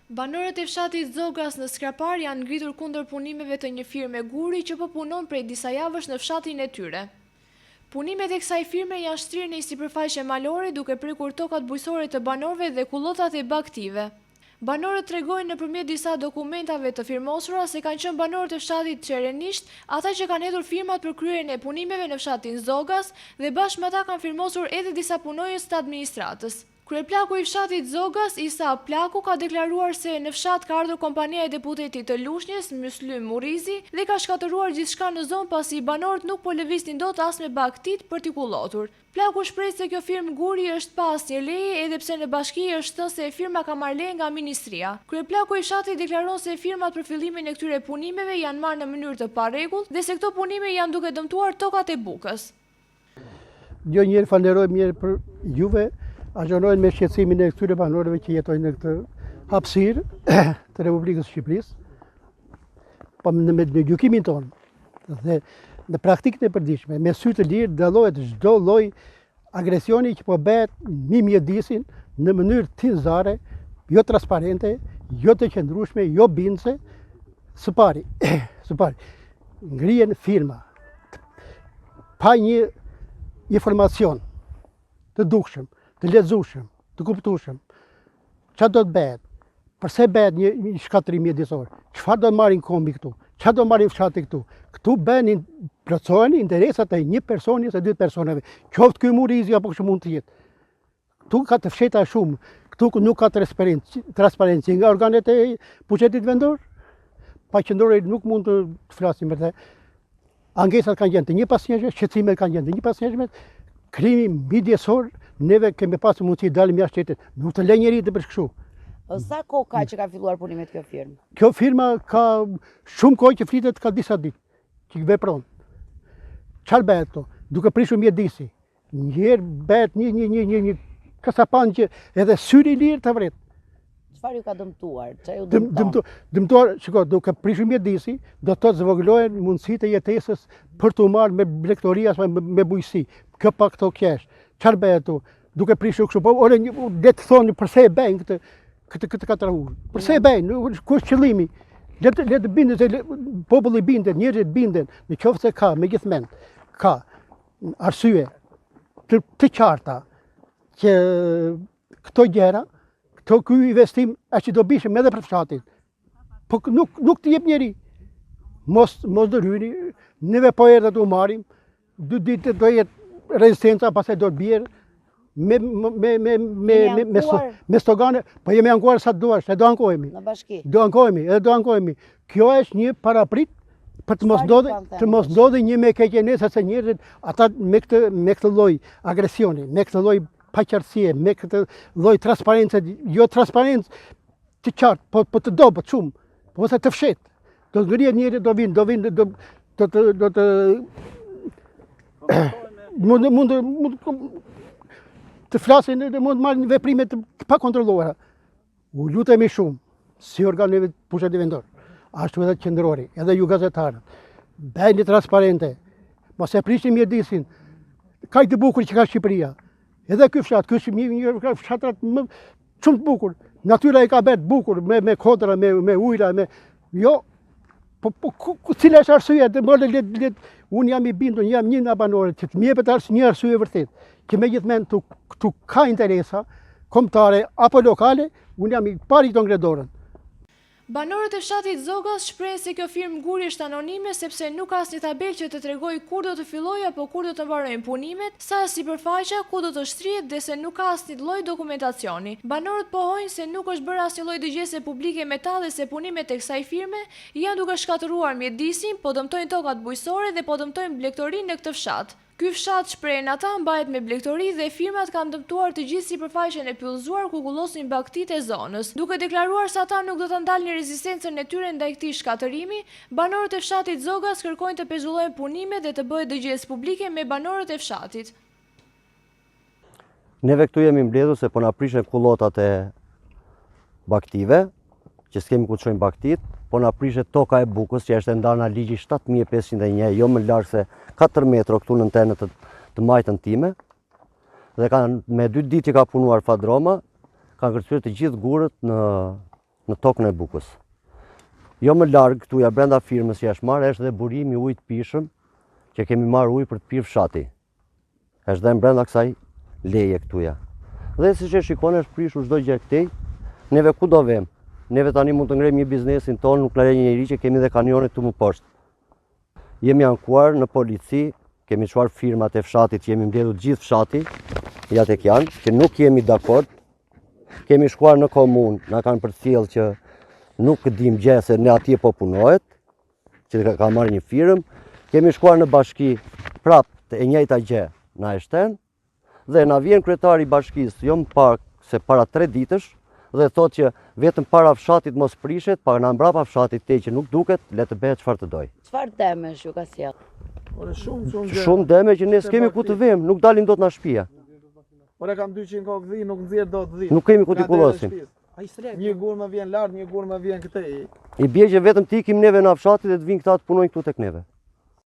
Banorët e fshatit Zogas në Skrapar janë ngritur kundër punimeve të një firme guri që po punon prej disa javësh në fshatin e tyre. Punimet e kësaj firme janë shtrirë në një sipërfaqe malore duke prekur tokat bujqësore të banorëve dhe kullotat e bagtive. Banorët tregojnë nëpërmjet disa dokumentave të firmosura se kanë qenë banorët e fshatit qerenisht ata që kanë hedhur firmat për kryerjen e punimeve në fshatin Zogas dhe bashkë me ata kanë firmosur edhe disa punonjës të administratës. Kryeplaku i fshatit Zogas, Isa Plaku, ka deklaruar se në fshat ka ardhur kompania e deputetit të Lushnjës, Myslym Murizi, dhe ka shkatëruar gjithçka në zonë pasi banorët nuk po lëviznin dot as me bagtit për t'i kullotur. Plaku shpreh se kjo firmë guri është pa asnjë leje edhe pse në bashki është thënë se firma ka marrë leje nga ministria. Kryeplaku i fshatit deklaron se firmat për fillimin e këtyre punimeve janë marrë në mënyrë të parregullt dhe se këto punime janë duke dëmtuar tokat e Bukës. Jo njerë falenderojmë mirë për juve. Agjonojnë me shqetësimin e këtyre banorëve që jetojnë në këtë hapësirë të Republikës së Shqipërisë, po në gjykimin tonë dhe në praktikën e përditshme, me sy të lirë dallohet çdo lloj agresioni që po bëhet mbi mjedisin në mënyrë tinzare, jo transparente, jo të qëndrueshme, jo bindëse. Së pari, ngrihen firma pa një informacion të dukshëm, të lexueshëm, të kuptueshëm. Çfarë do të bëhet? Përse bëhet një shkatërim mjedisor? Çfarë do marrin kombi këtu? Çfarë do marrin fshati këtu? Këtu bëhen plotësohen interesat e një personi ose dy personave. Qoftë ky Murizi apo kush mund të jetë. Këtu ka të fshehta shumë. Këtu nuk ka transparencë nga organet e buxhetit vendor. Pa qendrore nuk mund të flasim për të. Angesat kanë qenë të një pasnjëshme, shqetësimet kanë qenë të një pasnjëshme. Krimi midisor, neve kemi pasur mundësi dalim jashtë shtetit, nuk të lë njeri të bësh kështu. Sa kohë ka që ka filluar punimet kjo firmë? Kjo firma ka shumë kohë që flitet, ka disa ditë që vepron. Çfarë bëhet këtu? Duke prishur mjedisi. Njëherë bëhet një kasapan që edhe syri i lirë të vret. Çfarë ju ka dëmtuar? Çfarë ju dëmtuar, shiko, duke prishur mjedisi, do të zvogëlohen mundësitë e jetesës për të marrë me blegtoria apo me bujqësi. Kjo pa këto kesh. Çfarë bëhet këtu? Duke prishur kështu, po ore le të thonë pse e bëjnë këtë katrahur. Pse e bëjnë? Ku është qëllimi? Le të binden se populli bindet, njerëzit binden, në qoftë se ka megjithmend ka arsye të qarta që këto gjëra, ky investim është i dobishëm edhe për fshatin. Po nuk të jep njeri. Mos do hyri, neve po erdhët u marrim, 2 ditë do jetë rezistenca, pastaj do të bjerë me stogane, po jemi ankuar sa duash, e do ankohemi. Në bashki. Do ankohemi. Kjo është një paraprit për të mos ndodhi një mekeqenese se njerëzit ata me këtë lloj agresioni, me këtë lloj paqartësie, me këtë lloj transparencë, jo transparencë të qartë, po të dobët shumë, po ose të fshehtë. Do të ngrihet njerëzit, do të mund të flasin dhe mund të marrin veprime të pakontrolluara. U lutemi shumë, si organeve të buxhetit vendor, ashtu edhe qendrori, edhe ju gazetarët, bëjeni transparente, mos e prishni mjedisin, kaq të bukur që ka Shqipëria. Edhe ky fshat, ky është një fshatrat shumë të bukur. Natyra e ka bërë bukur me kodra, me ujra, jo. Po cila është arsyeja? Unë jam i bindur, jam një nga banorët që më jepet një arsye vërtet, që megjithmend këtu ka interesa kombëtare apo lokale, unë jam i pari këto ngre dorën. Banorët e fshatit Zogas shprehen se kjo firmë guri është anonime sepse nuk ka asnjë tabelë që të tregojë kur do të fillojë apo kur do të mbarojnë punimet, sa sipërfaqja ku do të shtrihet dhe se nuk ka asnjë lloj dokumentacioni. Banorët pohojnë se nuk është bërë asnjë lloj dëgjese publike me ta dhe se punimet e kësaj firme janë duke shkatëruar mjedisin, po dëmtojnë tokat bujqësore dhe po dëmtojnë blegtorinë në këtë fshat. Ky fshat, shprehen ata, mbahet me blegtori dhe firmat kanë dëmtuar të gjithë sipërfaqen e pyllëzuar ku kullosin bagtit e zonës. Duke deklaruar se ata nuk do të ndalin rezistencën e tyre ndaj këtij shkatërimi, banorët e fshatit Zogas kërkojnë të pezullohen punimet dhe të bëhet dëgjesë publike me banorët e fshatit. Neve këtu jemi mbledhur se po na prishin kullotat e bagtive, që s'kemi ku të çojmë bagtit, po na prishet toka e Bukës, që është ndarë nga ligji 7501, jo më larg se 4 metra këtu në antenët të majtën time. Dhe me 2 ditë që ka punuar Fadroma, kanë kërcyer të gjithë gurët në në tokën e Bukës. Jo më larg këtuja brenda firmës që është marrë është dhe burimi i ujit pishëm që kemi marrë ujë për të pirë fshati. Është dhe brenda kësaj leje këtuja. Dhe siç e shikoni është prishur çdo gjë këtej. Neve ku do vem? Neve tani mund të ngrejmë një biznesin tonë, nuk na le njëri që kemi dhe kamionit këtu më poshtë. Jemi ankuar në polici, kemi çuar firmat e fshatit, që jemi mbledhur gjithë fshati, ja tek janë, që nuk jemi dakord. Kemi shkuar në komunë, na kanë përcjell që nuk dim gjë se ne atje po punohet, që ka marrë një firmë. Kemi shkuar në bashki, prapë e njëjta gjë na e shten, dhe na vjen kryetari i bashkisë, jo më pak se para 3 ditësh, dhe thotë që vetëm para fshatit mos prishet, para mbrapa fshatit te që nuk duket, le të bëhet çfarë të doj. Çfarë demesh ju ka sjell? Shumë deme që ne s'kemi ku të vem, nuk dalim dot nga shtëpia. Ore kam 200 kokë dhi, nuk nxjerr dot dhi. Nuk kemi ku t'i kullosim. Një gur më vjen lart, një gur më vjen këtej. I bie që vetëm t'i ikim neve në fshatit dhe të vinë këta të punojnë këtu tek neve.